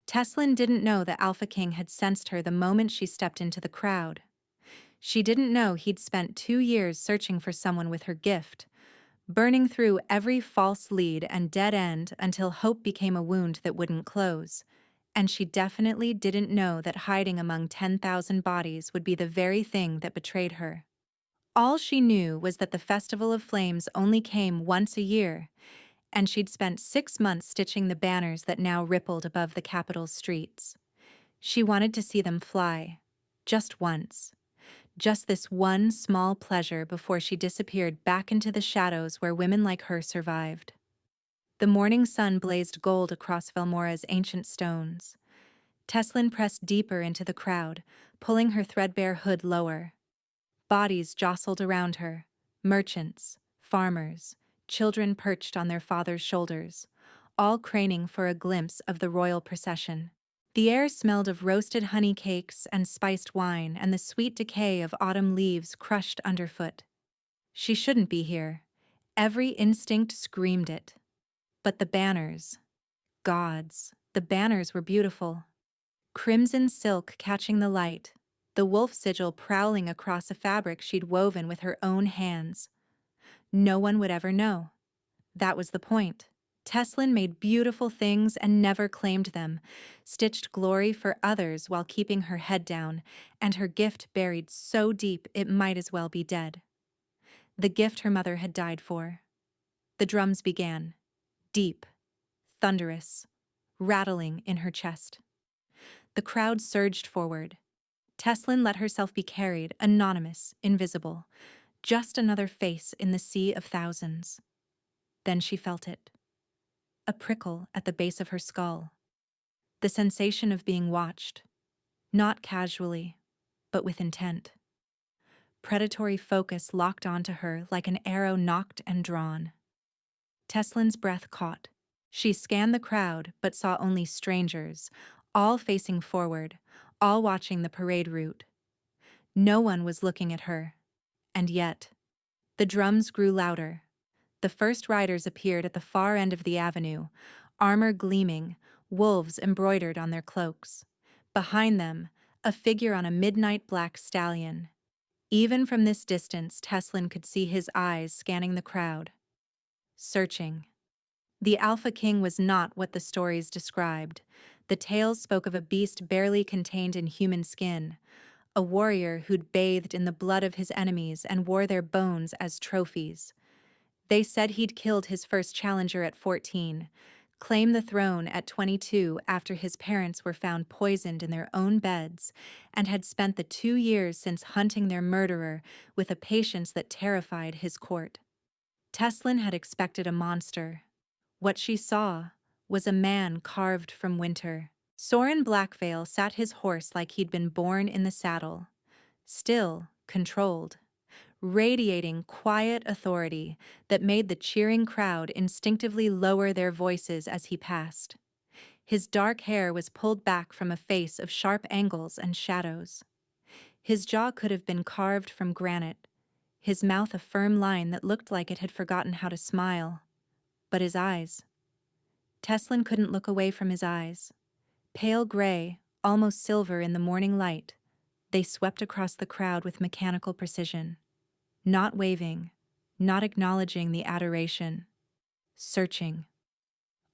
Teslin didn't know that Alpha King had sensed her the moment she stepped into the crowd. She didn't know he'd spent 2 years searching for someone with her gift, burning through every false lead and dead end until hope became a wound that wouldn't close. And she definitely didn't know that hiding among 10,000 bodies would be the very thing that betrayed her. All she knew was that the Festival of Flames only came once a year, and she'd spent 6 months stitching the banners that now rippled above the capital's streets. She wanted to see them fly, just once. Just this one small pleasure before she disappeared back into the shadows where women like her survived. The morning sun blazed gold across Velmora's ancient stones. Teslin pressed deeper into the crowd, pulling her threadbare hood lower. Bodies jostled around her, merchants, farmers, children perched on their fathers' shoulders, all craning for a glimpse of the royal procession. The air smelled of roasted honey cakes and spiced wine and the sweet decay of autumn leaves crushed underfoot. She shouldn't be here. Every instinct screamed it. But the banners, gods, the banners were beautiful. Crimson silk catching the light, the wolf sigil prowling across a fabric she'd woven with her own hands. No one would ever know. That was the point. Teslin made beautiful things and never claimed them, stitched glory for others while keeping her head down, and her gift buried so deep it might as well be dead. The gift her mother had died for. The drums began, deep, thunderous, rattling in her chest. The crowd surged forward. Teslin let herself be carried, anonymous, invisible, just another face in the sea of thousands. Then she felt it. A prickle at the base of her skull. The sensation of being watched, not casually, but with intent. Predatory focus locked onto her like an arrow nocked and drawn. Teslin's breath caught. She scanned the crowd but saw only strangers, all facing forward, all watching the parade route. No one was looking at her. And yet, the drums grew louder. The first riders appeared at the far end of the avenue, armor gleaming, wolves embroidered on their cloaks. Behind them, a figure on a midnight black stallion. Even from this distance, Teslin could see his eyes scanning the crowd. Searching. The Alpha King was not what the stories described. The tales spoke of a beast barely contained in human skin, a warrior who'd bathed in the blood of his enemies and wore their bones as trophies. They said he'd killed his first challenger at 14, claimed the throne at 22 after his parents were found poisoned in their own beds, and had spent the 2 years since hunting their murderer with a patience that terrified his court. Teslin had expected a monster. What she saw was a man carved from winter. Soren Blackveil sat his horse like he'd been born in the saddle, still, controlled, radiating quiet authority that made the cheering crowd instinctively lower their voices as he passed. His dark hair was pulled back from a face of sharp angles and shadows. His jaw could have been carved from granite, his mouth a firm line that looked like it had forgotten how to smile. But his eyes. Teslin couldn't look away from his eyes. Pale gray, almost silver in the morning light, they swept across the crowd with mechanical precision. Not waving, not acknowledging the adoration. Searching.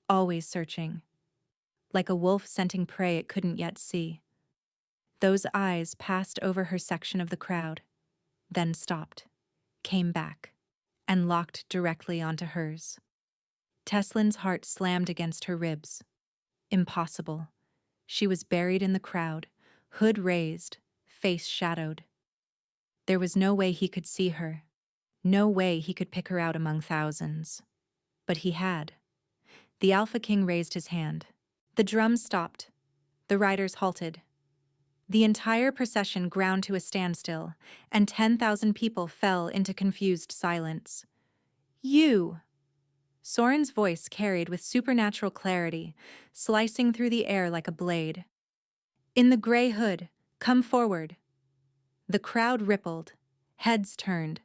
Always searching. Like a wolf scenting prey it couldn't yet see. Those eyes passed over her section of the crowd, then stopped, came back, and locked directly onto hers. Teslin's heart slammed against her ribs. Impossible. She was buried in the crowd, hood raised, face shadowed. There was no way he could see her. No way he could pick her out among thousands. But he had. The Alpha King raised his hand. The drums stopped. The riders halted. The entire procession ground to a standstill, and 10,000 people fell into confused silence. You! Soren's voice carried with supernatural clarity, slicing through the air like a blade. In the gray hood, come forward. The crowd rippled, heads turned.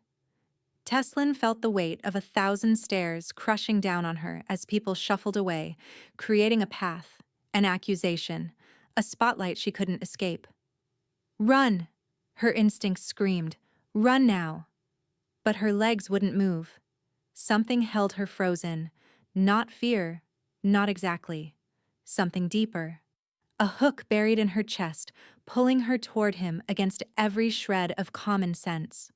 Teslin felt the weight of 1,000 stares crushing down on her as people shuffled away, creating a path, An accusation, a spotlight she couldn't escape. Run! Her instincts screamed. Run now! But her legs wouldn't move. Something held her frozen. Not fear, not exactly. Something deeper. A hook buried in her chest, pulling her toward him against every shred of common sense.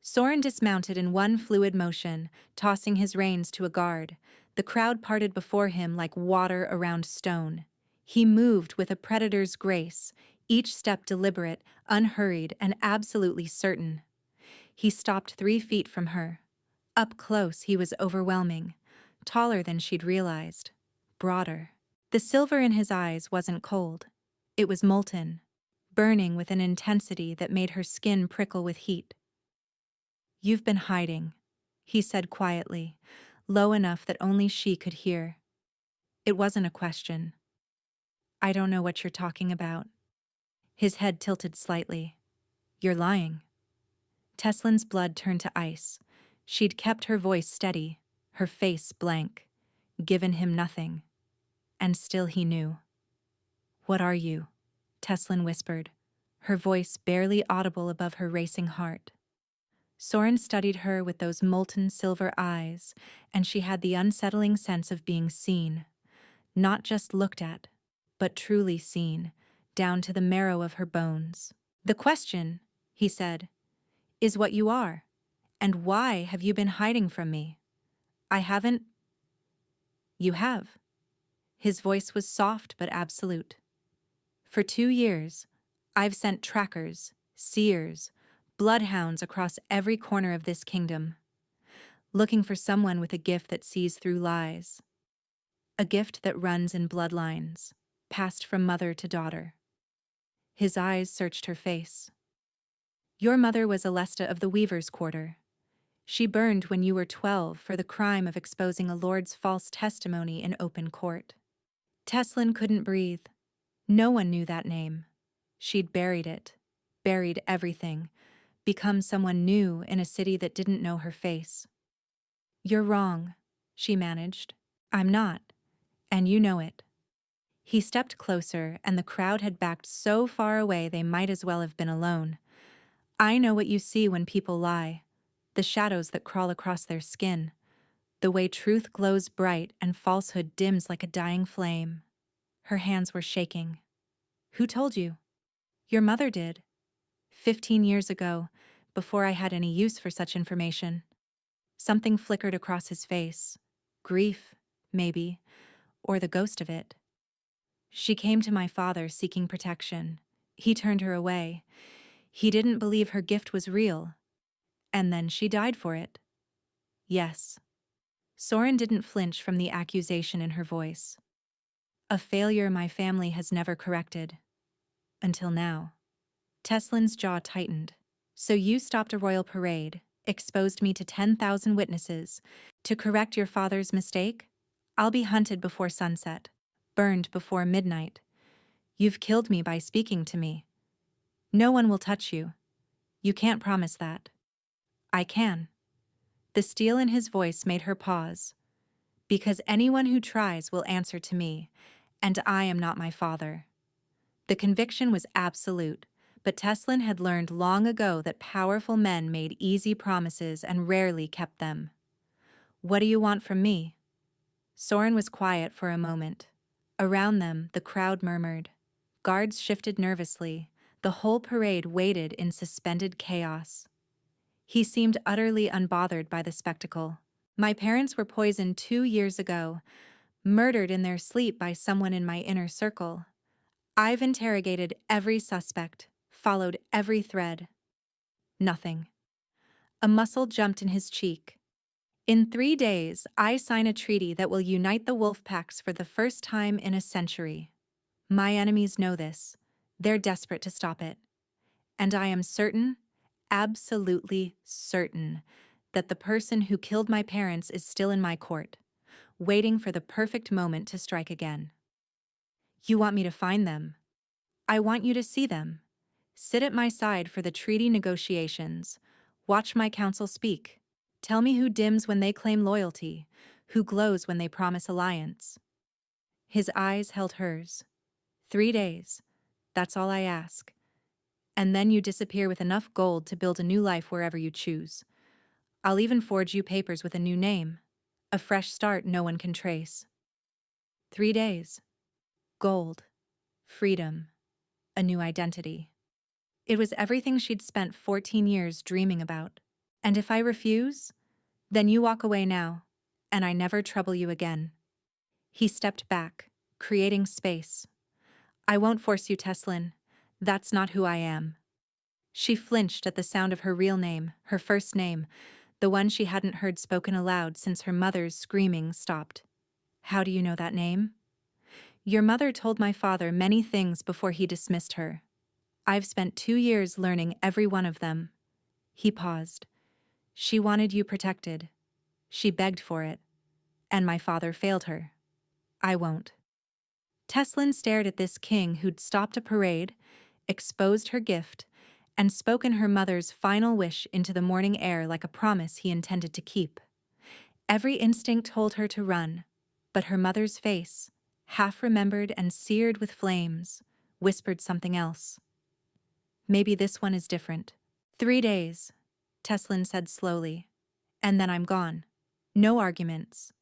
Soren dismounted in one fluid motion, tossing his reins to a guard. The crowd parted before him like water around stone. He moved with a predator's grace, each step deliberate, unhurried, and absolutely certain. He stopped 3 feet from her. Up close, he was overwhelming, taller than she'd realized, broader. The silver in his eyes wasn't cold. It was molten, burning with an intensity that made her skin prickle with heat. "You've been hiding," he said quietly, low enough that only she could hear. It wasn't a question. "I don't know what you're talking about." His head tilted slightly. "You're lying." Teslin's blood turned to ice. She'd kept her voice steady, her face blank, given him nothing. And still he knew. "What are you?" Teslin whispered, her voice barely audible above her racing heart. Soren studied her with those molten silver eyes, and she had the unsettling sense of being seen. Not just looked at, but truly seen, down to the marrow of her bones. "The question," he said, "is what you are. And why have you been hiding from me?" "I haven't." "You have." His voice was soft but absolute. "For 2 years, I've sent trackers, seers, bloodhounds across every corner of this kingdom, looking for someone with a gift that sees through lies. A gift that runs in bloodlines, passed from mother to daughter." His eyes searched her face. "Your mother was Alesta of the Weaver's Quarter. She burned when you were 12 for the crime of exposing a lord's false testimony in open court." Teslin couldn't breathe. No one knew that name. She'd buried it, buried everything, become someone new in a city that didn't know her face. "You're wrong," she managed. "I'm not, and you know it." He stepped closer, and the crowd had backed so far away they might as well have been alone. "I know what you see when people lie, the shadows that crawl across their skin, the way truth glows bright and falsehood dims like a dying flame." Her hands were shaking. "Who told you?" "Your mother did. 15 years ago, before I had any use for such information." Something flickered across his face. Grief, maybe, or the ghost of it. "She came to my father seeking protection. He turned her away. He didn't believe her gift was real. And then she died for it." "Yes." Soren didn't flinch from the accusation in her voice. "A failure my family has never corrected. Until now." Teslin's jaw tightened. "So you stopped a royal parade, exposed me to 10,000 witnesses, to correct your father's mistake? I'll be hunted before sunset, burned before midnight. You've killed me by speaking to me. No one will touch you. You can't promise that." "I can." The steel in his voice made her pause. "Because anyone who tries will answer to me, and I am not my father." The conviction was absolute, but Teslin had learned long ago that powerful men made easy promises and rarely kept them. "What do you want from me?" Soren was quiet for a moment. Around them, the crowd murmured. Guards shifted nervously. The whole parade waited in suspended chaos. He seemed utterly unbothered by the spectacle. "My parents were poisoned 2 years ago, murdered in their sleep by someone in my inner circle. I've interrogated every suspect, followed every thread. Nothing." A muscle jumped in his cheek. "In 3 days, I sign a treaty that will unite the wolf packs for the first time in a century. My enemies know this. They're desperate to stop it. And I am certain, absolutely certain, that the person who killed my parents is still in my court, waiting for the perfect moment to strike again." "You want me to find them?" "I want you to see them. Sit at my side for the treaty negotiations. Watch my counsel speak. Tell me who dims when they claim loyalty, who glows when they promise alliance." His eyes held hers. 3 days. That's all I ask. And then you disappear with enough gold to build a new life wherever you choose. I'll even forge you papers with a new name. A fresh start no one can trace. 3 days. Gold. Freedom. A new identity. It was everything she'd spent 14 years dreaming about. And if I refuse, then you walk away now, and I never trouble you again. He stepped back, creating space. I won't force you, Teslin. That's not who I am. She flinched at the sound of her real name, her first name, the one she hadn't heard spoken aloud since her mother's screaming stopped. How do you know that name? Your mother told my father many things before he dismissed her. I've spent 2 years learning every one of them. He paused. She wanted you protected. She begged for it. And my father failed her. I won't. Teslin stared at this king who'd stopped a parade, exposed her gift, and spoken her mother's final wish into the morning air like a promise he intended to keep. Every instinct told her to run, but her mother's face, half-remembered and seared with flames, whispered something else. Maybe this one is different. 3 days, Teslin said slowly, and then I'm gone. No arguments.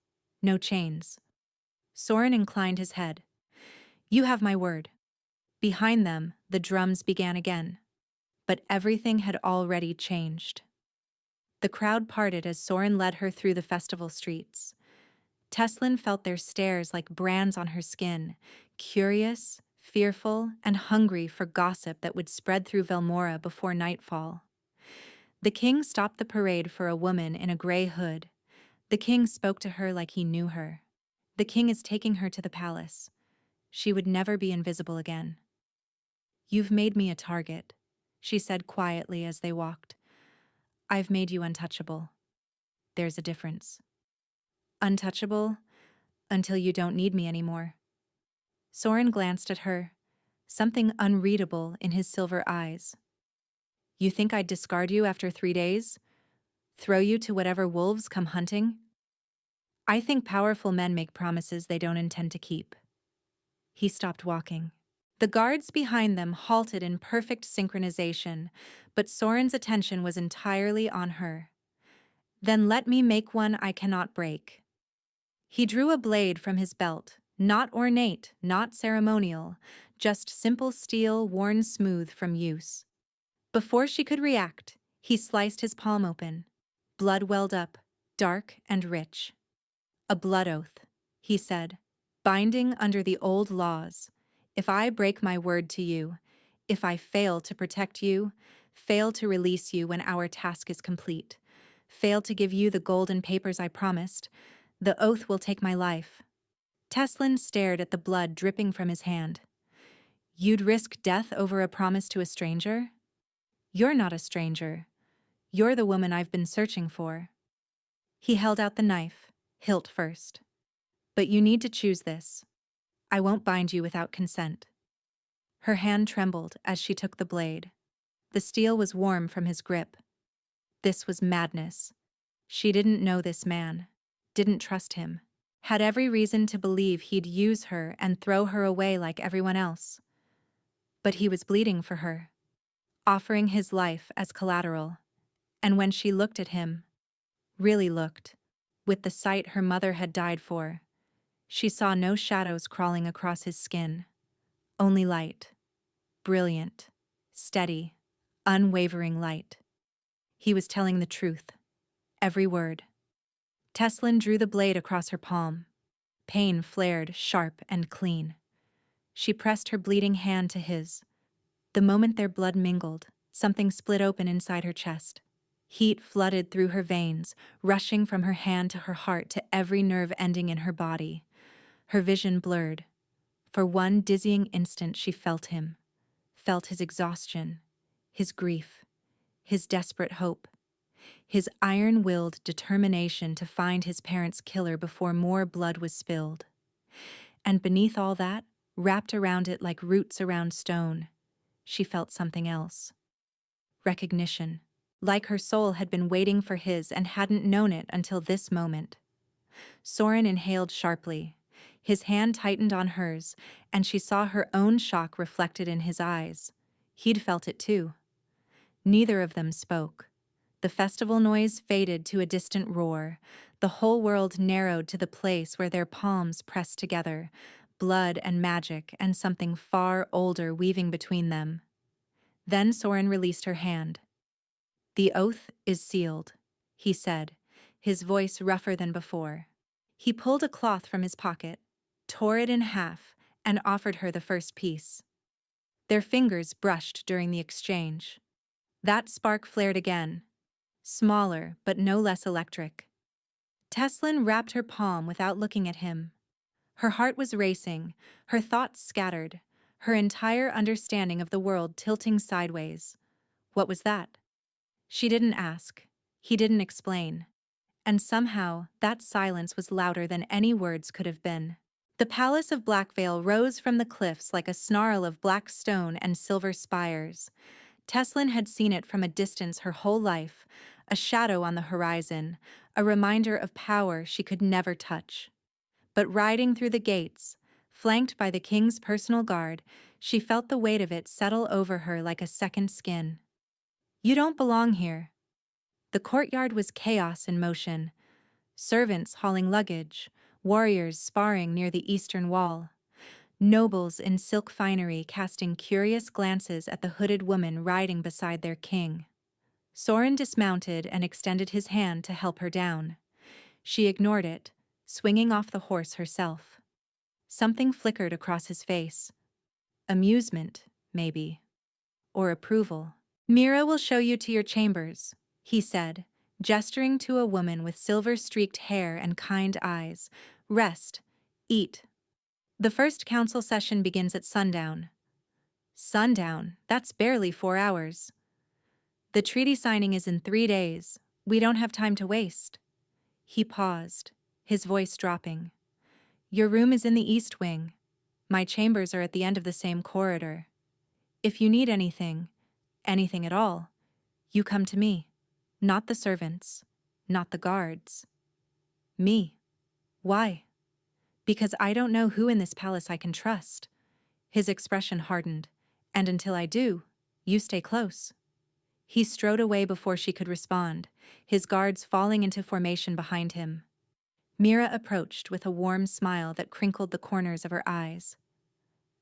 No chains. Soren inclined his head. You have my word. Behind them, the drums began again. But everything had already changed. The crowd parted as Soren led her through the festival streets. Teslin felt their stares like brands on her skin, curious, fearful, and hungry for gossip that would spread through Velmora before nightfall. The king stopped the parade for a woman in a gray hood. The king spoke to her like he knew her. The king is taking her to the palace. She would never be invisible again. You've made me a target, she said quietly as they walked. I've made you untouchable. There's a difference. Untouchable until you don't need me anymore. Soren glanced at her, something unreadable in his silver eyes. You think I'd discard you after 3 days? Throw you to whatever wolves come hunting? I think powerful men make promises they don't intend to keep. He stopped walking. The guards behind them halted in perfect synchronization, but Soren's attention was entirely on her. Then let me make one I cannot break. He drew a blade from his belt, not ornate, not ceremonial, just simple steel worn smooth from use. Before she could react, he sliced his palm open. Blood welled up, dark and rich. A blood oath, he said, binding under the old laws. If I break my word to you, if I fail to protect you, fail to release you when our task is complete, fail to give you the golden papers I promised, the oath will take my life. Teslin stared at the blood dripping from his hand. You'd risk death over a promise to a stranger? You're not a stranger. You're the woman I've been searching for. He held out the knife, hilt first. But you need to choose this. I won't bind you without consent. Her hand trembled as she took the blade. The steel was warm from his grip. This was madness. She didn't know this man, didn't trust him, had every reason to believe he'd use her and throw her away like everyone else. But he was bleeding for her, offering his life as collateral. And when she looked at him, really looked, with the sight her mother had died for, she saw no shadows crawling across his skin, only light, brilliant, steady, unwavering light. He was telling the truth, every word. Teslin drew the blade across her palm. Pain flared sharp and clean. She pressed her bleeding hand to his. The moment their blood mingled, something split open inside her chest. Heat flooded through her veins, rushing from her hand to her heart to every nerve ending in her body. Her vision blurred. For one dizzying instant she felt him, felt his exhaustion, his grief, his desperate hope, his iron-willed determination to find his parents' killer before more blood was spilled. And beneath all that, wrapped around it like roots around stone, she felt something else. Recognition, like her soul had been waiting for his and hadn't known it until this moment. Soren inhaled sharply, His hand tightened on hers, and she saw her own shock reflected in his eyes. He'd felt it too. Neither of them spoke. The festival noise faded to a distant roar. The whole world narrowed to the place where their palms pressed together, blood and magic and something far older weaving between them. Then Soren released her hand. "The oath is sealed," he said, his voice rougher than before. He pulled a cloth from his pocket, tore it in half, and offered her the first piece. Their fingers brushed during the exchange. That spark flared again, smaller but no less electric. Teslin wrapped her palm without looking at him. Her heart was racing, her thoughts scattered, her entire understanding of the world tilting sideways. What was that? She didn't ask. He didn't explain. And somehow, that silence was louder than any words could have been. The palace of Blackvale rose from the cliffs like a snarl of black stone and silver spires. Teslin had seen it from a distance her whole life, a shadow on the horizon, a reminder of power she could never touch. But riding through the gates, flanked by the king's personal guard, she felt the weight of it settle over her like a second skin. "You don't belong here." The courtyard was chaos in motion. Servants hauling luggage, warriors sparring near the eastern wall, nobles in silk finery casting curious glances at the hooded woman riding beside their king. Soren dismounted and extended his hand to help her down. She ignored it, swinging off the horse herself. Something flickered across his face. Amusement, maybe. Or approval. "Mira will show you to your chambers," he said, gesturing to a woman with silver-streaked hair and kind eyes. "Rest. Eat. The first council session begins at sundown." "Sundown? That's barely 4 hours." "The treaty signing is in 3 days. We don't have time to waste." He paused, his voice dropping. "Your room is in the east wing. My chambers are at the end of the same corridor. If you need anything at all, you come to me. Not the servants, not the guards. Me. Why? Because I don't know who in this palace I can trust." His expression hardened. "And until I do, you stay close." He strode away before she could respond, his guards falling into formation behind him. Mira approached with a warm smile that crinkled the corners of her eyes.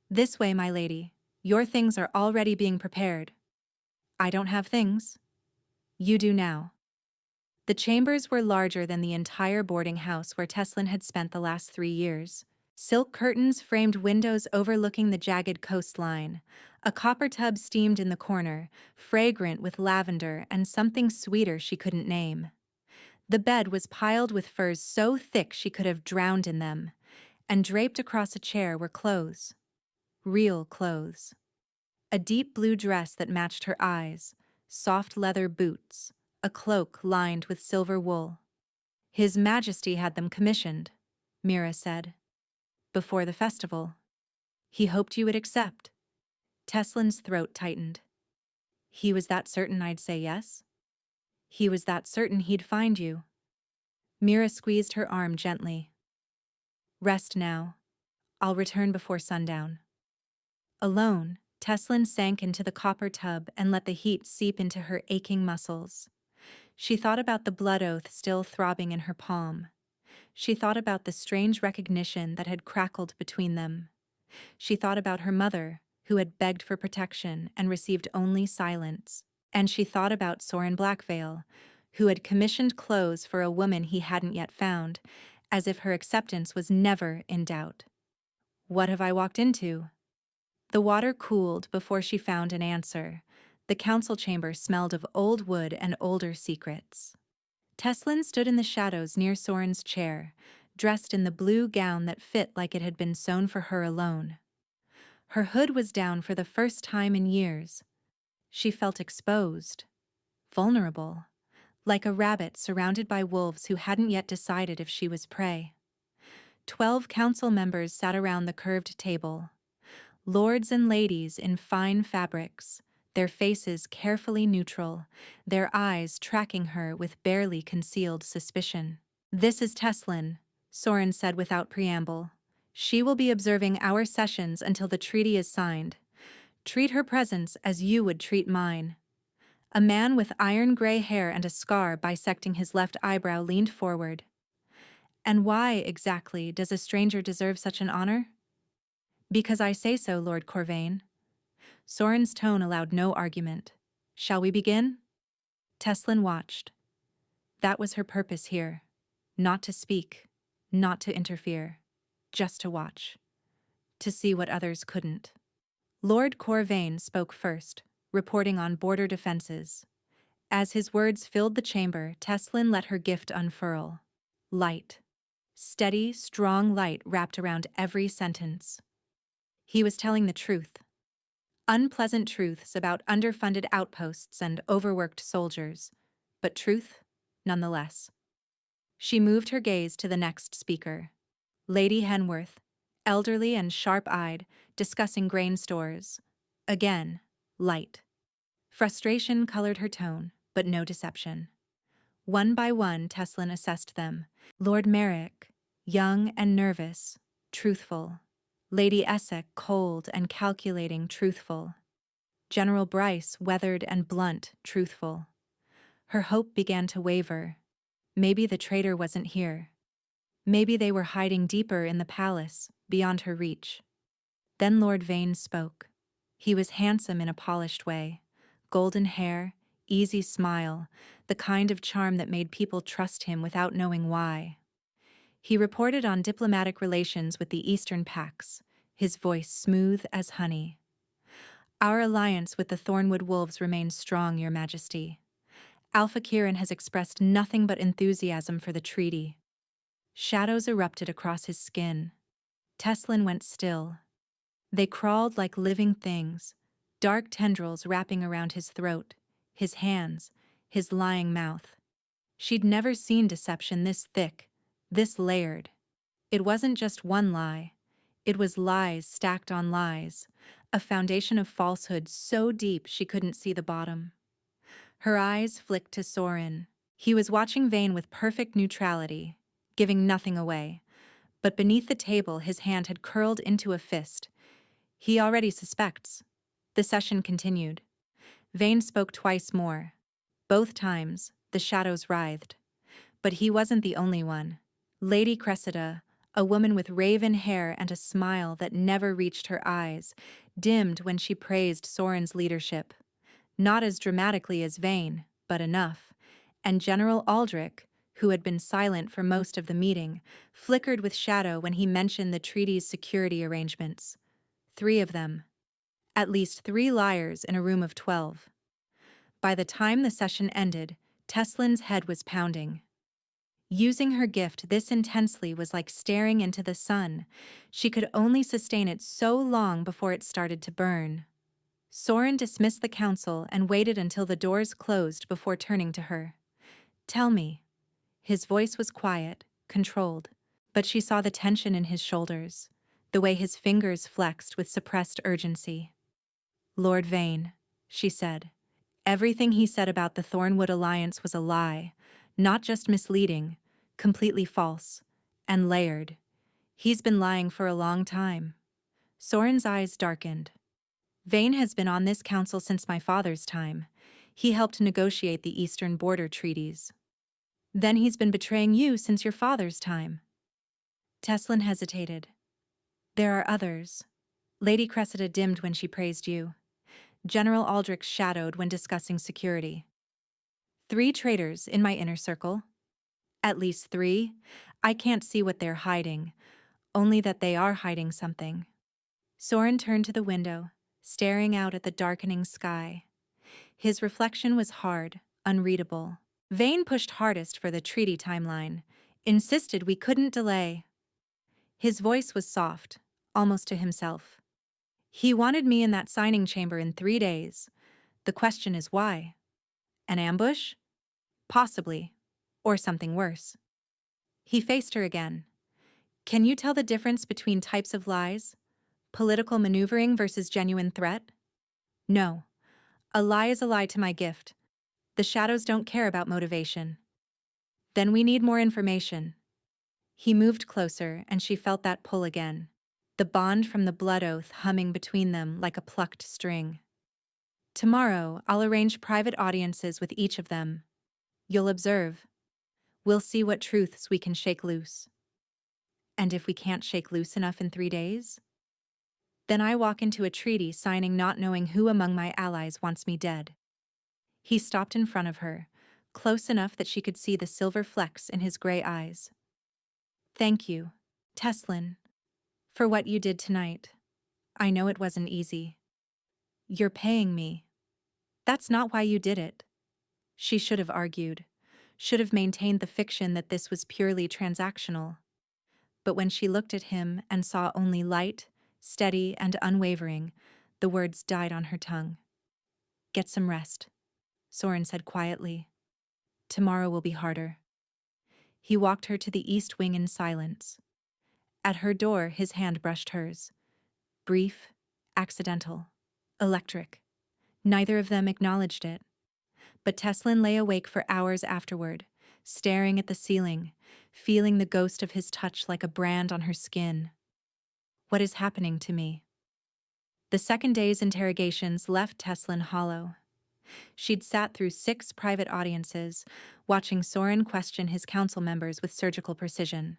"This way, my lady. Your things are already being prepared." "I don't have things." "You do now." The chambers were larger than the entire boarding house where Teslin had spent the last 3 years. Silk curtains framed windows overlooking the jagged coastline. A copper tub steamed in the corner, fragrant with lavender and something sweeter she couldn't name. The bed was piled with furs so thick she could have drowned in them, and draped across a chair were clothes. Real clothes. A deep blue dress that matched her eyes, soft leather boots, a cloak lined with silver wool. "His Majesty had them commissioned," Mira said. "Before the festival. He hoped you would accept." Teslin's throat tightened. "He was that certain I'd say yes?" "He was that certain he'd find you." Mira squeezed her arm gently. "Rest now. I'll return before sundown." Alone, Teslin sank into the copper tub and let the heat seep into her aching muscles. She thought about the blood oath still throbbing in her palm. She thought about the strange recognition that had crackled between them. She thought about her mother, who had begged for protection and received only silence. And she thought about Soren Blackvale, who had commissioned clothes for a woman he hadn't yet found, as if her acceptance was never in doubt. "What have I walked into?" The water cooled before she found an answer. The council chamber smelled of old wood and older secrets. Teslin stood in the shadows near Soren's chair, dressed in the blue gown that fit like it had been sewn for her alone. Her hood was down for the first time in years. She felt exposed, vulnerable, like a rabbit surrounded by wolves who hadn't yet decided if she was prey. 12 council members sat around the curved table. Lords and ladies in fine fabrics, their faces carefully neutral, their eyes tracking her with barely concealed suspicion. "This is Teslin," Soren said without preamble. She will be observing our sessions until the treaty is signed. Treat her presence as you would treat mine." A man with iron-gray hair and a scar bisecting his left eyebrow leaned forward. "And why, exactly, does a stranger deserve such an honor?" "Because I say so, Lord Corvain." Soren's tone allowed no argument. "Shall we begin?" Teslin watched. That was her purpose here. Not to speak, not to interfere, just to watch. To see what others couldn't. Lord Corvain spoke first, reporting on border defenses. As his words filled the chamber, Teslin let her gift unfurl. Light. Steady, strong light wrapped around every sentence. He was telling the truth. Unpleasant truths about underfunded outposts and overworked soldiers, but truth, nonetheless. She moved her gaze to the next speaker. Lady Henworth, elderly and sharp-eyed, discussing grain stores. Again, light. Frustration colored her tone, but no deception. One by one, Teslin assessed them. Lord Merrick, young and nervous, truthful. Lady Essex, cold and calculating, truthful. General Bryce, weathered and blunt, truthful. Her hope began to waver. Maybe the traitor wasn't here. Maybe they were hiding deeper in the palace, beyond her reach. Then Lord Vane spoke. He was handsome in a polished way. Golden hair, easy smile, the kind of charm that made people trust him without knowing why. He reported on diplomatic relations with the Eastern Pax, his voice smooth as honey. "Our alliance with the Thornwood Wolves remains strong, Your Majesty. Alpha Kieran has expressed nothing but enthusiasm for the treaty." Shadows erupted across his skin. Teslin went still. They crawled like living things, dark tendrils wrapping around his throat, his hands, his lying mouth. She'd never seen deception this thick, this layered. It wasn't just one lie. It was lies stacked on lies, a foundation of falsehood so deep she couldn't see the bottom. Her eyes flicked to Soren. He was watching Vane with perfect neutrality, giving nothing away. But beneath the table, his hand had curled into a fist. He already suspects. The session continued. Vane spoke twice more. Both times, the shadows writhed. But he wasn't the only one. Lady Cressida, a woman with raven hair and a smile that never reached her eyes, dimmed when she praised Soren's leadership. Not as dramatically as Vane, but enough. And General Aldrich, who had been silent for most of the meeting, flickered with shadow when he mentioned the treaty's security arrangements. 3 of them. At least 3 liars in a room of 12. By the time the session ended, Teslin's head was pounding. Using her gift this intensely was like staring into the sun. She could only sustain it so long before it started to burn. Soren dismissed the council and waited until the doors closed before turning to her. "Tell me." His voice was quiet, controlled, but she saw the tension in his shoulders, the way his fingers flexed with suppressed urgency. "Lord Vane," she said. "Everything he said about the Thornwood Alliance was a lie, not just misleading, completely false, and layered. He's been lying for a long time." Soren's eyes darkened. "Vane has been on this council since my father's time. He helped negotiate the Eastern border treaties. Then he's been betraying you since your father's time." Teslin hesitated. "There are others." Lady Cressida dimmed when she praised you. General Aldrich shadowed when discussing security. 3 traitors in my inner circle. At least 3. I can't see what they're hiding, only that they are hiding something. Soren turned to the window, staring out at the darkening sky. His reflection was hard, unreadable. Vane pushed hardest for the treaty timeline, insisted we couldn't delay. His voice was soft, almost to himself. He wanted me in that signing chamber in 3 days. The question is why? An ambush? Possibly. Or something worse. He faced her again. "Can you tell the difference between types of lies? Political maneuvering versus genuine threat?" "No. A lie is a lie to my gift. The shadows don't care about motivation." "Then we need more information." He moved closer, and she felt that pull again. The bond from the blood oath humming between them like a plucked string. Tomorrow, I'll arrange private audiences with each of them. You'll observe. We'll see what truths we can shake loose. And if we can't shake loose enough in 3 days? Then I walk into a treaty signing not knowing who among my allies wants me dead. He stopped in front of her, close enough that she could see the silver flecks in his gray eyes. Thank you, Teslin, for what you did tonight. I know it wasn't easy. You're paying me. That's not why you did it. She should have argued, should have maintained the fiction that this was purely transactional. But when she looked at him and saw only light, steady, and unwavering, the words died on her tongue. Get some rest, Soren said quietly. Tomorrow will be harder. He walked her to the east wing in silence. At her door, his hand brushed hers. Brief, accidental, electric. Neither of them acknowledged it. But Teslin lay awake for hours afterward, staring at the ceiling, feeling the ghost of his touch like a brand on her skin. What is happening to me? The second day's interrogations left Teslin hollow. She'd sat through 6 private audiences, watching Soren question his council members with surgical precision.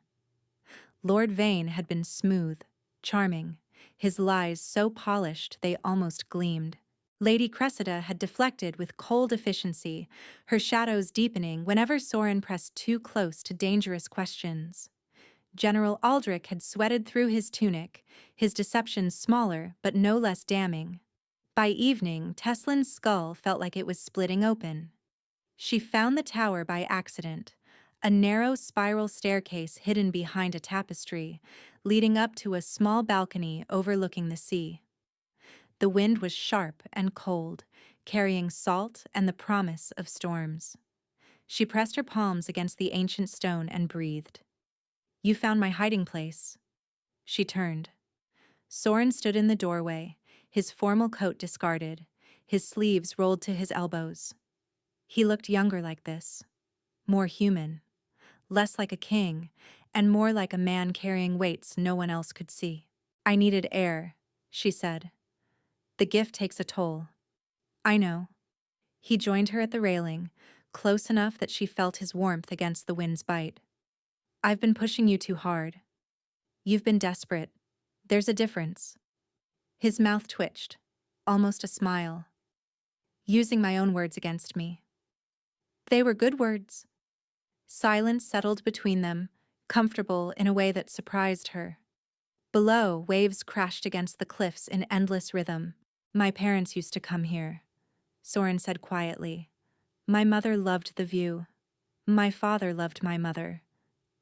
Lord Vane had been smooth, charming, his lies so polished they almost gleamed. Lady Cressida had deflected with cold efficiency, her shadows deepening whenever Soren pressed too close to dangerous questions. General Aldrich had sweated through his tunic, his deception smaller but no less damning. By evening, Teslin's skull felt like it was splitting open. She found the tower by accident, a narrow spiral staircase hidden behind a tapestry, leading up to a small balcony overlooking the sea. The wind was sharp and cold, carrying salt and the promise of storms. She pressed her palms against the ancient stone and breathed. You found my hiding place. She turned. Soren stood in the doorway, his formal coat discarded, his sleeves rolled to his elbows. He looked younger like this, more human, less like a king, and more like a man carrying weights no one else could see. I needed air, she said. The gift takes a toll. I know. He joined her at the railing, close enough that she felt his warmth against the wind's bite. I've been pushing you too hard. You've been desperate. There's a difference. His mouth twitched, almost a smile. Using my own words against me. They were good words. Silence settled between them, comfortable in a way that surprised her. Below, waves crashed against the cliffs in endless rhythm. My parents used to come here, Soren said quietly. My mother loved the view. My father loved my mother.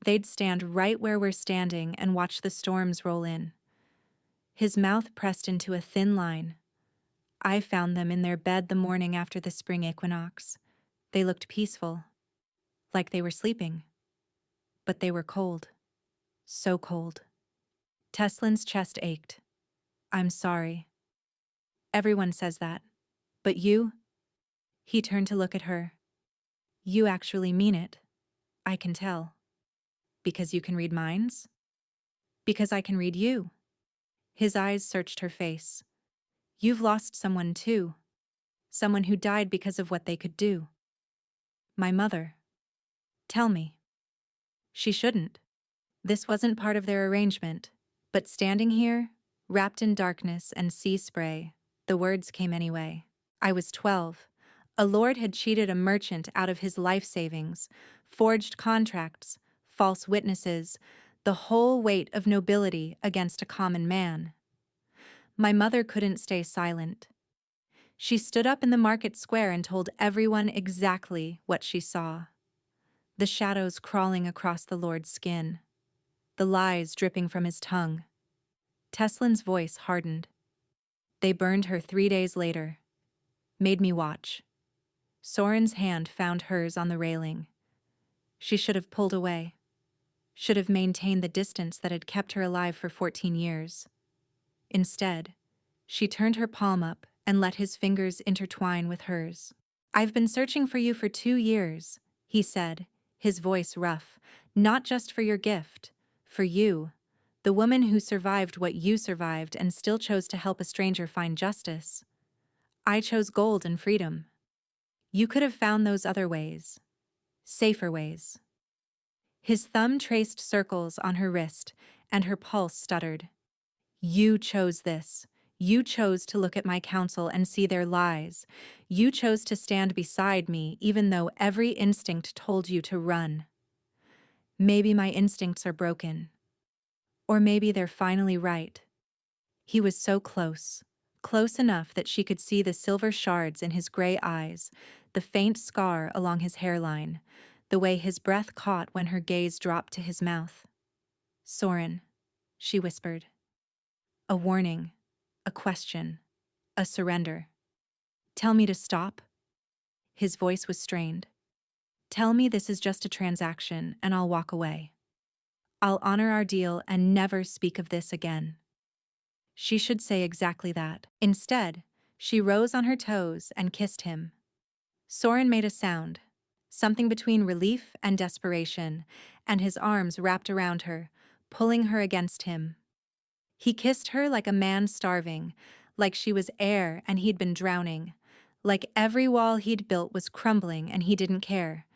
They'd stand right where we're standing and watch the storms roll in. His mouth pressed into a thin line. I found them in their bed the morning after the spring equinox. They looked peaceful, like they were sleeping. But they were cold. So cold. Teslin's chest ached. I'm sorry. Everyone says that. But you? He turned to look at her. You actually mean it. I can tell. Because you can read minds? Because I can read you. His eyes searched her face. You've lost someone too. Someone who died because of what they could do. My mother. Tell me. She shouldn't. This wasn't part of their arrangement. But standing here, wrapped in darkness and sea spray, the words came anyway. I was 12. A lord had cheated a merchant out of his life savings, forged contracts, false witnesses, the whole weight of nobility against a common man. My mother couldn't stay silent. She stood up in the market square and told everyone exactly what she saw. The shadows crawling across the lord's skin. The lies dripping from his tongue. Teslin's voice hardened. They burned her 3 days later. Made me watch. Soren's hand found hers on the railing. She should have pulled away. Should have maintained the distance that had kept her alive for 14 years. Instead, she turned her palm up and let his fingers intertwine with hers. I've been searching for you for 2 years, he said, his voice rough, Not just for your gift, for you, the woman who survived what you survived and still chose to help a stranger find justice. I chose gold and freedom. You could have found those other ways, safer ways. His thumb traced circles on her wrist, and her pulse stuttered. You chose this. You chose to look at my counsel and see their lies. You chose to stand beside me even though every instinct told you to run. Maybe my instincts are broken. Or maybe they're finally right. He was so close, close enough that she could see the silver shards in his gray eyes, the faint scar along his hairline, the way his breath caught when her gaze dropped to his mouth. Soren, she whispered. A warning, a question, a surrender. Tell me to stop? His voice was strained. Tell me this is just a transaction and I'll walk away. I'll honor our deal and never speak of this again. She should say exactly that. Instead, she rose on her toes and kissed him. Soren made a sound, something between relief and desperation, and his arms wrapped around her, pulling her against him. He kissed her like a man starving, like she was air and he'd been drowning, like every wall he'd built was crumbling and he didn't care.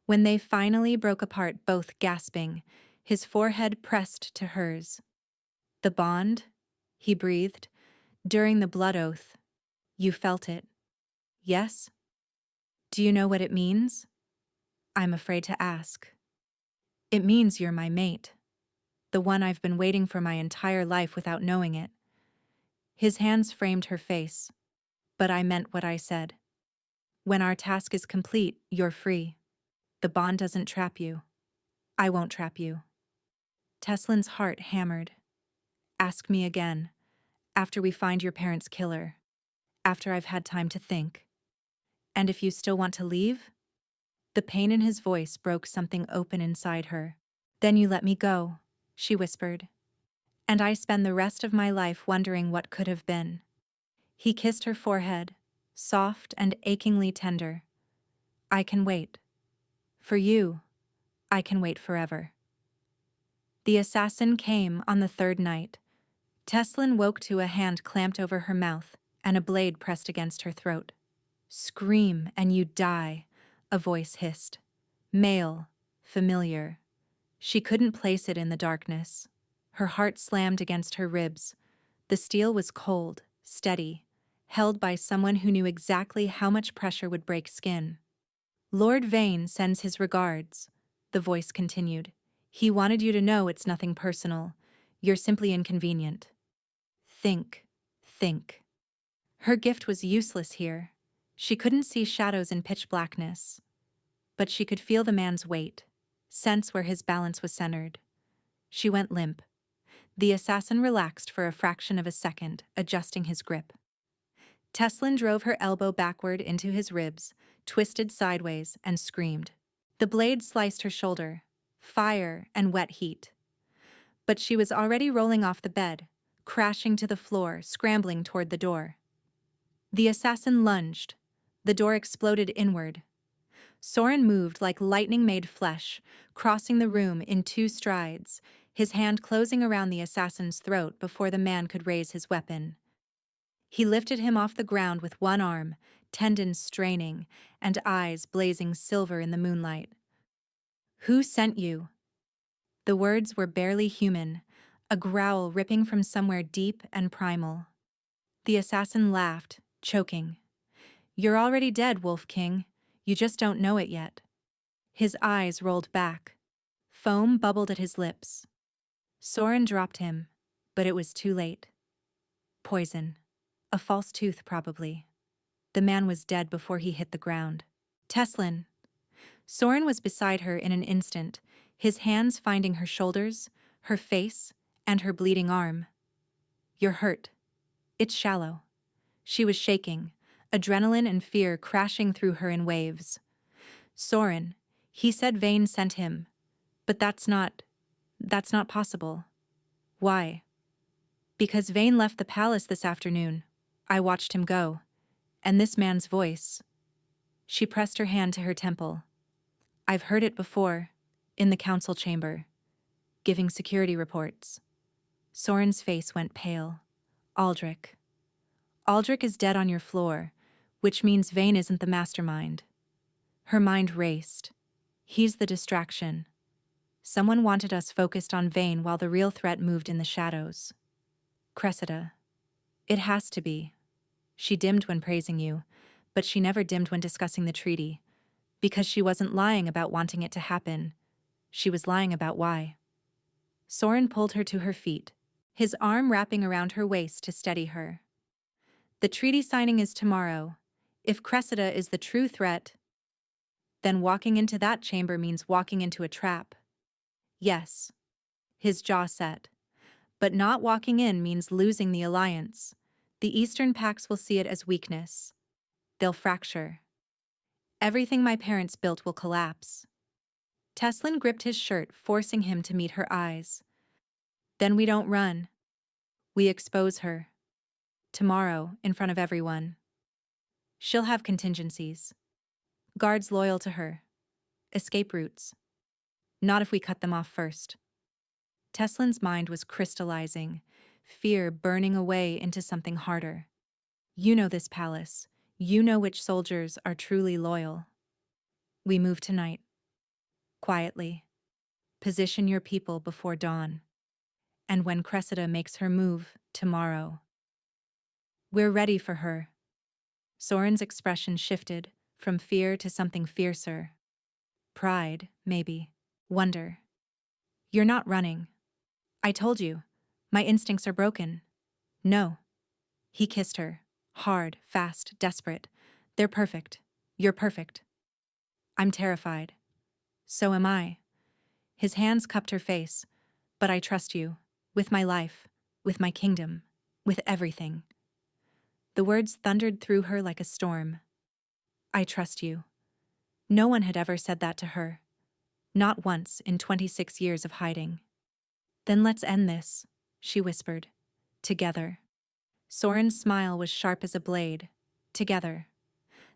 When they finally broke apart, both gasping, his forehead pressed to hers. The bond, he breathed, during the blood oath. You felt it. Yes? Do you know what it means? I'm afraid to ask. It means you're my mate. The one I've been waiting for my entire life without knowing it. His hands framed her face. But I meant what I said. When our task is complete, you're free. The bond doesn't trap you. I won't trap you. Teslin's heart hammered. Ask me again. After we find your parents' killer. After I've had time to think. And if you still want to leave? The pain in his voice broke something open inside her. Then you let me go, she whispered. And I spend the rest of my life wondering what could have been. He kissed her forehead, soft and achingly tender. I can wait. For you, I can wait forever. The assassin came on the third night. Teslin woke to a hand clamped over her mouth and a blade pressed against her throat. Scream and you die, a voice hissed. Male, familiar. She couldn't place it in the darkness. Her heart slammed against her ribs. The steel was cold, steady, held by someone who knew exactly how much pressure would break skin. Lord Vane sends his regards, the voice continued. He wanted you to know it's nothing personal. You're simply inconvenient. Think, think. Her gift was useless here. She couldn't see shadows in pitch blackness. But she could feel the man's weight, sense where his balance was centered. She went limp. The assassin relaxed for a fraction of a second, adjusting his grip. Teslin drove her elbow backward into his ribs, twisted sideways, and screamed. The blade sliced her shoulder, fire and wet heat. But she was already rolling off the bed, crashing to the floor, scrambling toward the door. The assassin lunged. The door exploded inward. Soren moved like lightning made flesh, crossing the room in 2 strides, his hand closing around the assassin's throat before the man could raise his weapon. He lifted him off the ground with one arm, tendons straining, and eyes blazing silver in the moonlight. Who sent you? The words were barely human, a growl ripping from somewhere deep and primal. The assassin laughed, choking. You're already dead, Wolf King. You just don't know it yet. His eyes rolled back. Foam bubbled at his lips. Soren dropped him, but it was too late. Poison. A false tooth, probably. The man was dead before he hit the ground. Teslin. Soren was beside her in an instant, his hands finding her shoulders, her face, and her bleeding arm. You're hurt. It's shallow. She was shaking, adrenaline and fear crashing through her in waves. Soren, he said Vane sent him, but that's not possible. Why? Because Vane left the palace this afternoon. I watched him go. And this man's voice. She pressed her hand to her temple. I've heard it before. In the council chamber, giving security reports. Soren's face went pale. Aldrich. Aldrich is dead on your floor, which means Vane isn't the mastermind. Her mind raced. He's the distraction. Someone wanted us focused on Vane while the real threat moved in the shadows. Cressida. It has to be. She dimmed when praising you, but she never dimmed when discussing the treaty, because she wasn't lying about wanting it to happen. She was lying about why. Soren pulled her to her feet, his arm wrapping around her waist to steady her. The treaty signing is tomorrow. If Cressida is the true threat, then walking into that chamber means walking into a trap. Yes. His jaw set. But not walking in means losing the alliance. The Eastern Pax will see it as weakness. They'll fracture. Everything my parents built will collapse. Teslin gripped his shirt, forcing him to meet her eyes. Then we don't run. We expose her. Tomorrow, in front of everyone. She'll have contingencies. Guards loyal to her. Escape routes. Not if we cut them off first. Teslin's mind was crystallizing, fear burning away into something harder. You know this palace. You know which soldiers are truly loyal. We move tonight. Quietly. Position your people before dawn. And when Cressida makes her move, tomorrow. We're ready for her. Soren's expression shifted from fear to something fiercer. Pride, maybe. Wonder. You're not running. I told you. My instincts are broken. No. He kissed her. Hard, fast, desperate. They're perfect. You're perfect. I'm terrified. So am I. His hands cupped her face. But I trust you. With my life. With my kingdom. With everything. The words thundered through her like a storm. I trust you. No one had ever said that to her. Not once in 26 years of hiding. Then let's end this, she whispered. Together. Soren's smile was sharp as a blade. Together.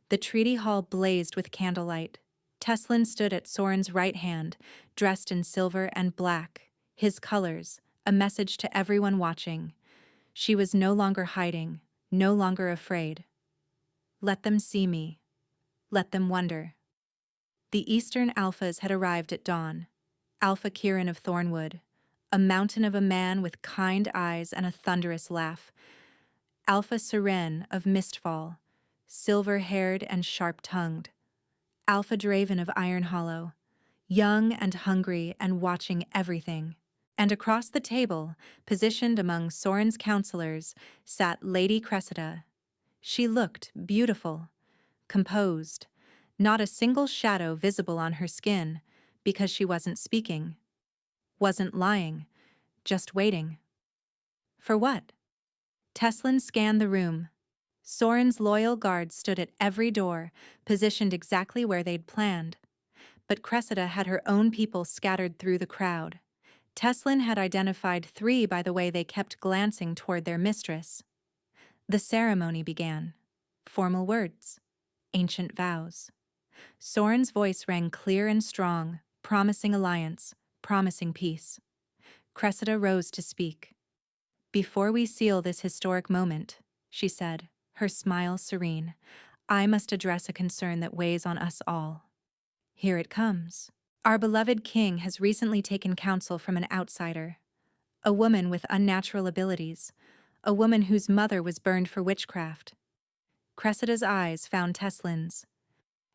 The treaty hall blazed with candlelight. Teslin stood at Soren's right hand, dressed in silver and black, his colors, a message to everyone watching. She was no longer hiding, no longer afraid. Let them see me. Let them wonder. The Eastern Alphas had arrived at dawn. Alpha Kieran of Thornwood, a mountain of a man with kind eyes and a thunderous laugh. Alpha Seren of Mistfall, silver-haired and sharp-tongued. Alpha Draven of Iron Hollow, young and hungry and watching everything. And across the table, positioned among Soren's counselors, sat Lady Cressida. She looked beautiful, composed, not a single shadow visible on her skin, because she wasn't speaking, wasn't lying, just waiting. For what? Teslin scanned the room. Soren's loyal guards stood at every door, positioned exactly where they'd planned. But Cressida had her own people scattered through the crowd. Teslin had identified 3 by the way they kept glancing toward their mistress. The ceremony began. Formal words. Ancient vows. Soren's voice rang clear and strong, promising alliance, promising peace. Cressida rose to speak. Before we seal this historic moment, she said, her smile serene, I must address a concern that weighs on us all. Here it comes. Our beloved king has recently taken counsel from an outsider, a woman with unnatural abilities, a woman whose mother was burned for witchcraft. Cressida's eyes found Teslin's.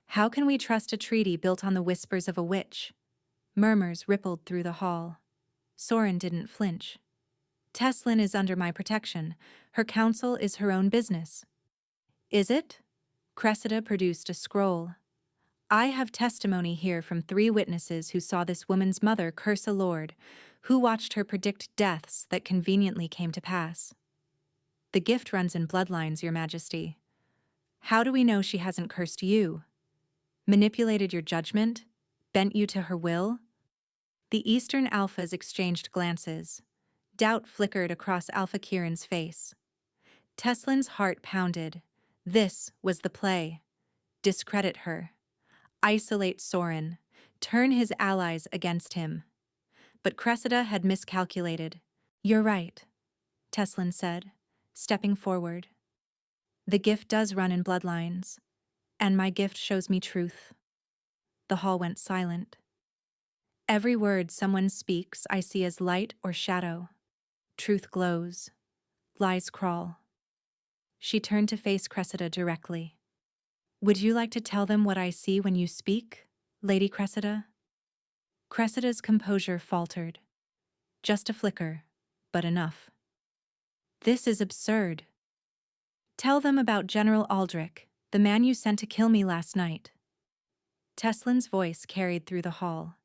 How can we trust a treaty built on the whispers of a witch? Murmurs rippled through the hall. Soren didn't flinch. Teslin is under my protection. Her counsel is her own business. Is it? Cressida produced a scroll. I have testimony here from 3 witnesses who saw this woman's mother curse a lord, who watched her predict deaths that conveniently came to pass. The gift runs in bloodlines, Your Majesty. How do we know she hasn't cursed you? Manipulated your judgment? Bent you to her will? The Eastern Alphas exchanged glances. Doubt flickered across Alpha Kieran's face. Teslin's heart pounded. This was the play. Discredit her. Isolate Soren. turn his allies against him. But Cressida had miscalculated. "You're right," Teslin said, stepping forward. "The gift does run in bloodlines, and my gift shows me truth." The hall went silent. Every word someone speaks I see as light or shadow. Truth glows. Lies crawl. She turned to face Cressida directly. "Would you like to tell them what I see when you speak, Lady Cressida?" Cressida's composure faltered. Just a flicker, but enough. "This is absurd. Tell them about General Aldrich, the man you sent to kill me last night." Teslin's voice carried through the hall.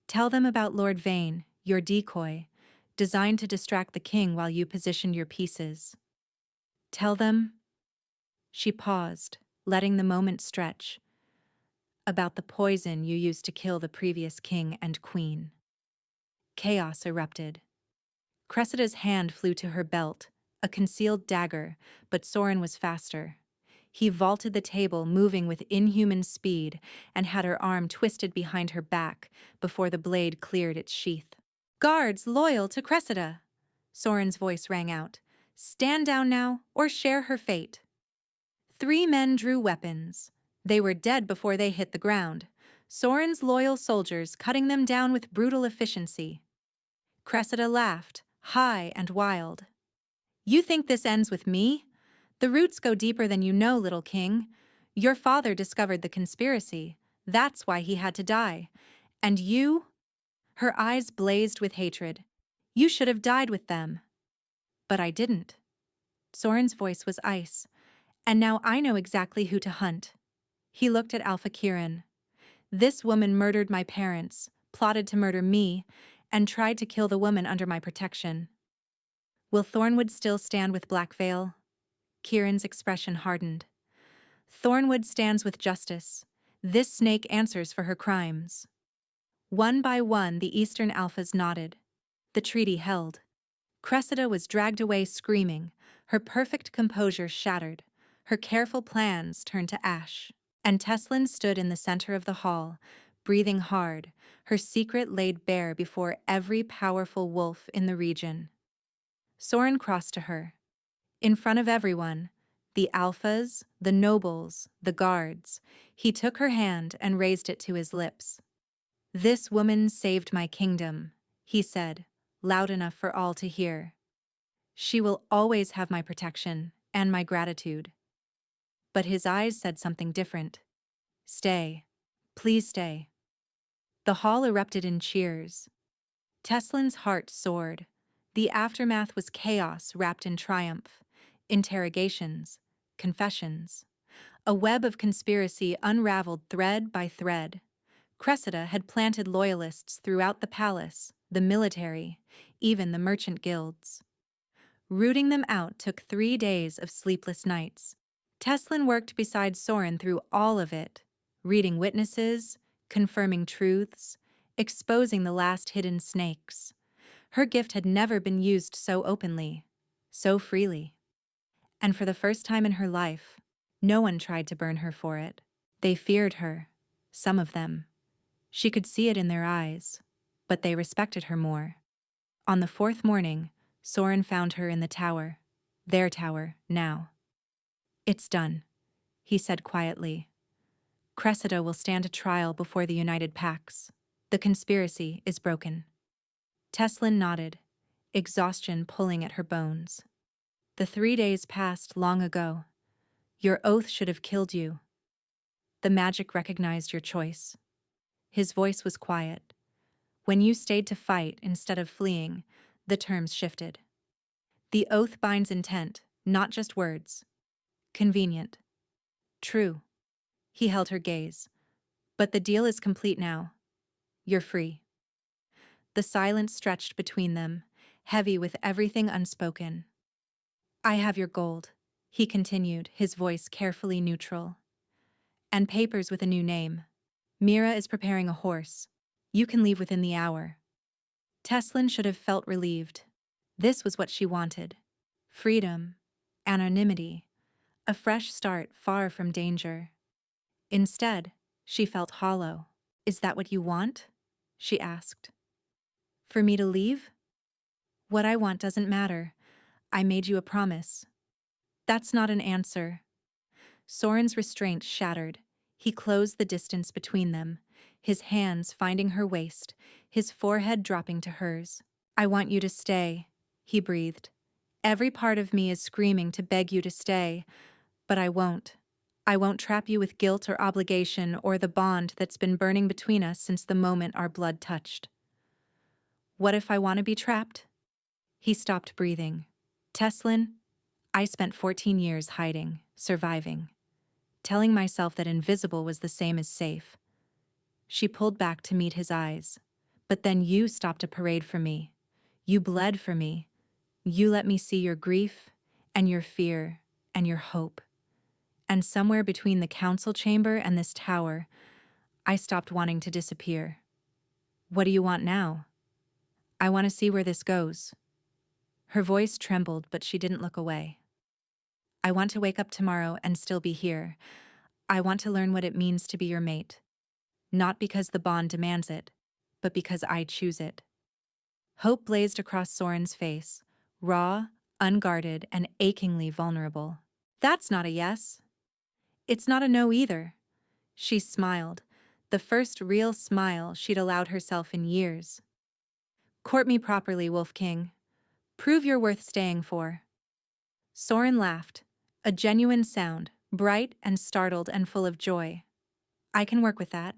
"Tell them about Lord Vane, your decoy, designed to distract the king while you positioned your pieces. Tell them—" She paused, letting the moment stretch. "About the poison you used to kill the previous king and queen." Chaos erupted. Cressida's hand flew to her belt, a concealed dagger, but Soren was faster. He vaulted the table, moving with inhuman speed, and had her arm twisted behind her back before the blade cleared its sheath. "Guards loyal to Cressida!" Soren's voice rang out. "Stand down now, or share her fate." 3 men drew weapons. They were dead before they hit the ground. Soren's loyal soldiers cutting them down with brutal efficiency. Cressida laughed, high and wild. "You think this ends with me? The roots go deeper than you know, little king. Your father discovered the conspiracy. That's why he had to die. And you—" Her eyes blazed with hatred. "You should have died with them." "But I didn't." Soren's voice was ice. "And now I know exactly who to hunt." He looked at Alpha Kieran. "This woman murdered my parents, plotted to murder me, and tried to kill the woman under my protection. Will Thornwood still stand with Blackveil?" Kieran's expression hardened. "Thornwood stands with justice. This snake answers for her crimes." One by one, the Eastern Alphas nodded. The treaty held. Cressida was dragged away screaming, her perfect composure shattered, her careful plans turned to ash. And Teslin stood in the center of the hall, breathing hard, her secret laid bare before every powerful wolf in the region. Soren crossed to her. In front of everyone, the Alphas, the nobles, the guards, he took her hand and raised it to his lips. "This woman saved my kingdom," he said, loud enough for all to hear. "She will always have my protection and my gratitude." But his eyes said something different. "Stay. Please stay." The hall erupted in cheers. Teslin's heart soared. The aftermath was chaos wrapped in triumph. Interrogations, confessions. A web of conspiracy unraveled thread by thread. Cressida had planted loyalists throughout the palace, the military, even the merchant guilds. Rooting them out took 3 days of sleepless nights. Teslin worked beside Soren through all of it, reading witnesses, confirming truths, exposing the last hidden snakes. Her gift had never been used so openly, so freely. And for the first time in her life, no one tried to burn her for it. They feared her, some of them. She could see it in their eyes, but they respected her more. On the 4th morning, Soren found her in the tower, their tower, now. "It's done," he said quietly. "Cressida will stand a trial before the United Pax. The conspiracy is broken." Teslin nodded, exhaustion pulling at her bones. "The 3 days passed long ago. Your oath should have killed you. The magic recognized your choice." His voice was quiet. "When you stayed to fight instead of fleeing, the terms shifted. The oath binds intent, not just words. Convenient. True." He held her gaze. "But the deal is complete now. You're free." The silence stretched between them, heavy with everything unspoken. "I have your gold," he continued, his voice carefully neutral. "And papers with a new name. Mira is preparing a horse. You can leave within the hour." Teslin should have felt relieved. This was what she wanted. Freedom, anonymity, a fresh start far from danger. Instead, she felt hollow. Is that what you want? She asked. For me to leave? What I want doesn't matter. I made you a promise. That's not an answer. Soren's restraint shattered. He closed the distance between them, his hands finding her waist, his forehead dropping to hers. I want you to stay, he breathed. Every part of me is screaming to beg you to stay, but I won't. I won't trap you with guilt or obligation or the bond that's been burning between us since the moment our blood touched. What if I want to be trapped? He stopped breathing. Teslin, I spent 14 years hiding, surviving, telling myself that invisible was the same as safe. She pulled back to meet his eyes. But then you stopped a parade for me. You bled for me. You let me see your grief and your fear and your hope. And somewhere between the council chamber and this tower, I stopped wanting to disappear. What do you want now? I want to see where this goes. Her voice trembled, but she didn't look away. I want to wake up tomorrow and still be here. I want to learn what it means to be your mate. Not because the bond demands it, but because I choose it. Hope blazed across Soren's face, raw, unguarded, and achingly vulnerable. That's not a yes. It's not a no either. She smiled, the first real smile she'd allowed herself in years. Court me properly, Wolf King. Prove you're worth staying for. Soren laughed, a genuine sound, bright and startled and full of joy. I can work with that.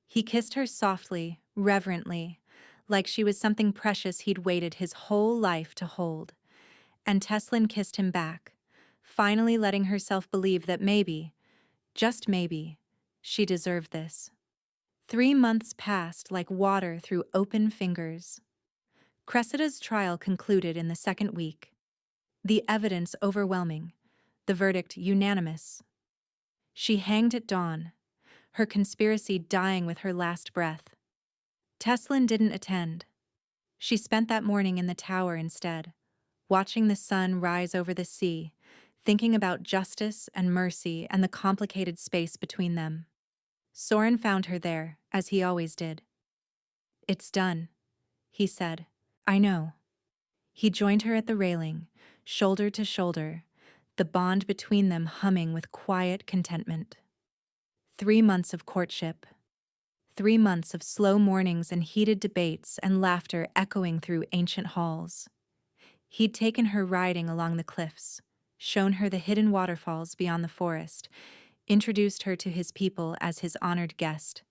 He kissed her softly, reverently, like she was something precious he'd waited his whole life to hold. And Teslin kissed him back, finally letting herself believe that maybe, just maybe, she deserved this. 3 months passed like water through open fingers. Cressida's trial concluded in the second week. The evidence overwhelming, the verdict unanimous. She hanged at dawn, her conspiracy dying with her last breath. Teslin didn't attend. She spent that morning in the tower instead, watching the sun rise over the sea, thinking about justice and mercy and the complicated space between them. Soren found her there, as he always did. It's done, he said. I know. He joined her at the railing, shoulder to shoulder, the bond between them humming with quiet contentment. 3 months of courtship. 3 months of slow mornings and heated debates and laughter echoing through ancient halls. He'd taken her riding along the cliffs, shown her the hidden waterfalls beyond the forest, introduced her to his people as his honored guest.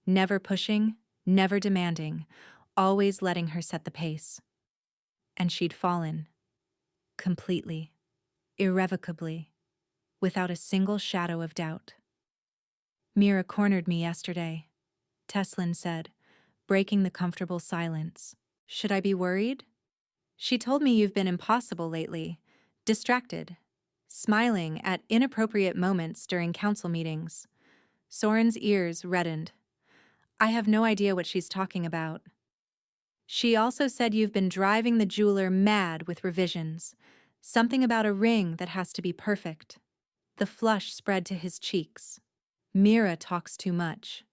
Never pushing, never demanding, always letting her set the pace. And she'd fallen. Completely. Irrevocably. Without a single shadow of doubt. Mira cornered me yesterday, Teslin said, breaking the comfortable silence. Should I be worried? She told me you've been impossible lately, distracted, smiling at inappropriate moments during council meetings. Soren's ears reddened. I have no idea what she's talking about. She also said you've been driving the jeweler mad with revisions. Something about a ring that has to be perfect. The flush spread to his cheeks. Mira talks too much.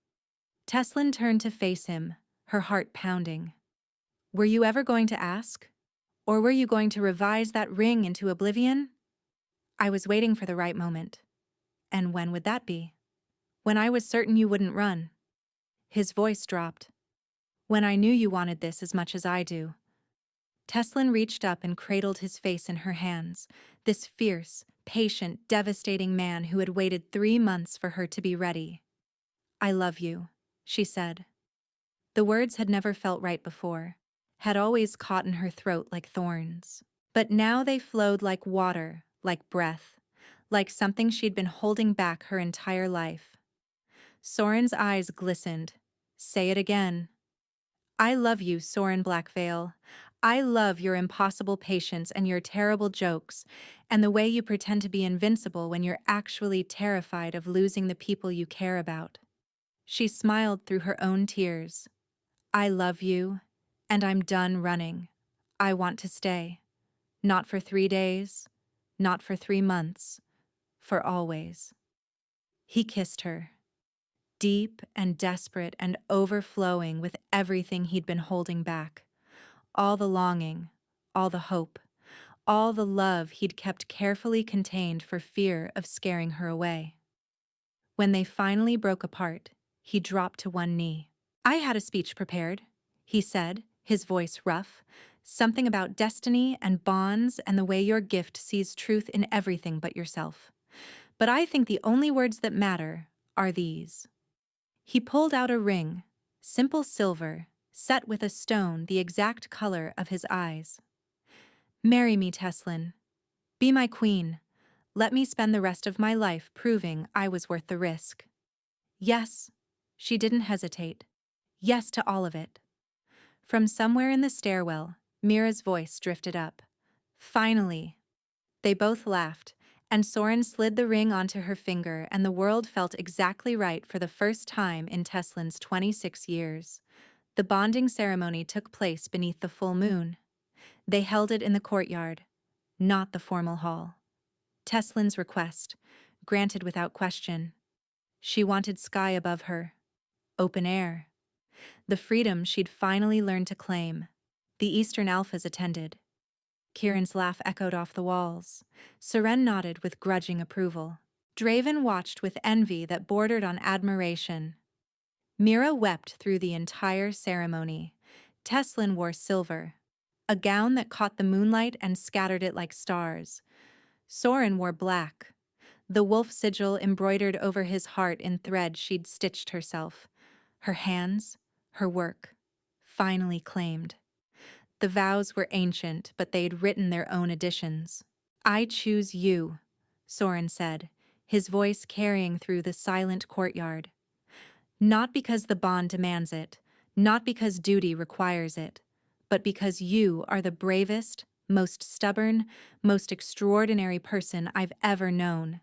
Teslin turned to face him, her heart pounding. Were you ever going to ask? Or were you going to revise that ring into oblivion? I was waiting for the right moment. And when would that be? When I was certain you wouldn't run. His voice dropped. When I knew you wanted this as much as I do. Teslin reached up and cradled his face in her hands, this fierce, patient, devastating man who had waited 3 months for her to be ready. I love you, she said. The words had never felt right before, had always caught in her throat like thorns. But now they flowed like water, like breath, like something she'd been holding back her entire life. Soren's eyes glistened. Say it again. I love you, Soren Blackveil. I love your impossible patience and your terrible jokes, and the way you pretend to be invincible when you're actually terrified of losing the people you care about. She smiled through her own tears. I love you, and I'm done running. I want to stay. Not for 3 days, not for 3 months, for always. He kissed her. deep and desperate and overflowing with everything he'd been holding back. All the longing, all the hope, all the love he'd kept carefully contained for fear of scaring her away. When they finally broke apart, he dropped to one knee. "I had a speech prepared," he said, his voice rough, "something about destiny and bonds and the way your gift sees truth in everything but yourself. But I think the only words that matter are these." He pulled out a ring, simple silver, set with a stone the exact color of his eyes. "Marry me, Teslin. Be my queen. Let me spend the rest of my life proving I was worth the risk." Yes, she didn't hesitate. Yes to all of it. From somewhere in the stairwell, Mira's voice drifted up. "Finally." They both laughed, and Soren slid the ring onto her finger, and the world felt exactly right for the first time in Teslin's 26 years. The bonding ceremony took place beneath the full moon. They held it in the courtyard, not the formal hall. Teslin's request, granted without question. She wanted sky above her, open air, the freedom she'd finally learned to claim. The Eastern Alphas attended. Kieran's laugh echoed off the walls. Seren nodded with grudging approval. Draven watched with envy that bordered on admiration. Mira wept through the entire ceremony. Teslin wore silver, a gown that caught the moonlight and scattered it like stars. Soren wore black, the wolf sigil embroidered over his heart in thread she'd stitched herself. Her hands, her work, finally claimed. The vows were ancient, but they'd written their own additions. "I choose you," Soren said, his voice carrying through the silent courtyard. "Not because the bond demands it, not because duty requires it, but because you are the bravest, most stubborn, most extraordinary person I've ever known.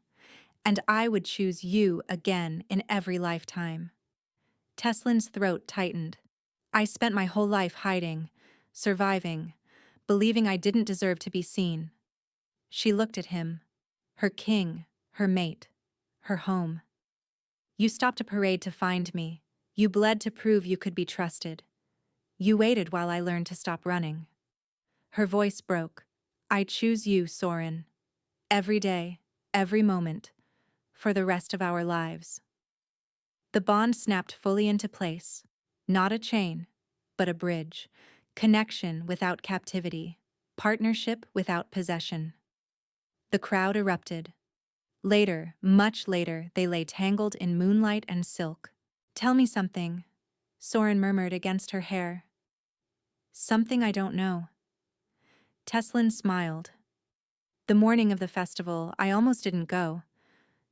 And I would choose you again in every lifetime." Teslin's throat tightened. "I spent my whole life hiding, surviving, believing I didn't deserve to be seen." She looked at him, her king, her mate, her home. "You stopped a parade to find me. You bled to prove you could be trusted. You waited while I learned to stop running." Her voice broke. "I choose you, Soren. Every day, every moment, for the rest of our lives." The bond snapped fully into place. Not a chain, but a bridge. Connection without captivity. Partnership without possession. The crowd erupted. Later, much later, they lay tangled in moonlight and silk. "Tell me something," Soren murmured against her hair. "Something I don't know." Teslin smiled. "The morning of the festival, I almost didn't go.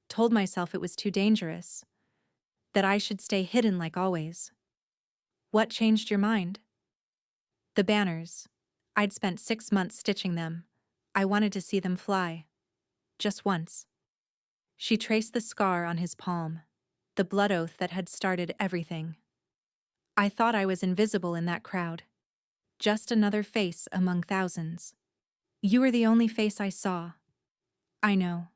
Told myself it was too dangerous. That I should stay hidden like always." "What changed your mind?" "The banners. I'd spent 6 months stitching them. I wanted to see them fly. Just once." She traced the scar on his palm, the blood oath that had started everything. "I thought I was invisible in that crowd. Just another face among thousands. You were the only face I saw." "I know."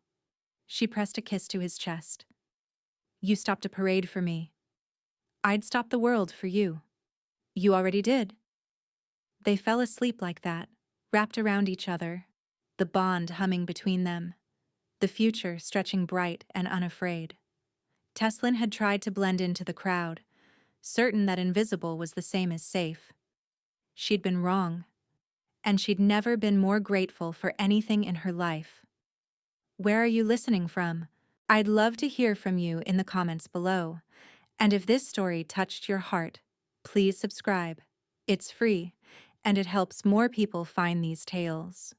She pressed a kiss to his chest. "You stopped a parade for me. I'd stop the world for you." "You already did." They fell asleep like that, wrapped around each other, the bond humming between them, the future stretching bright and unafraid. Teslin had tried to blend into the crowd, certain that invisible was the same as safe. She'd been wrong, and she'd never been more grateful for anything in her life. Where are you listening from? I'd love to hear from you in the comments below. And if this story touched your heart, please subscribe. It's free, and it helps more people find these tales.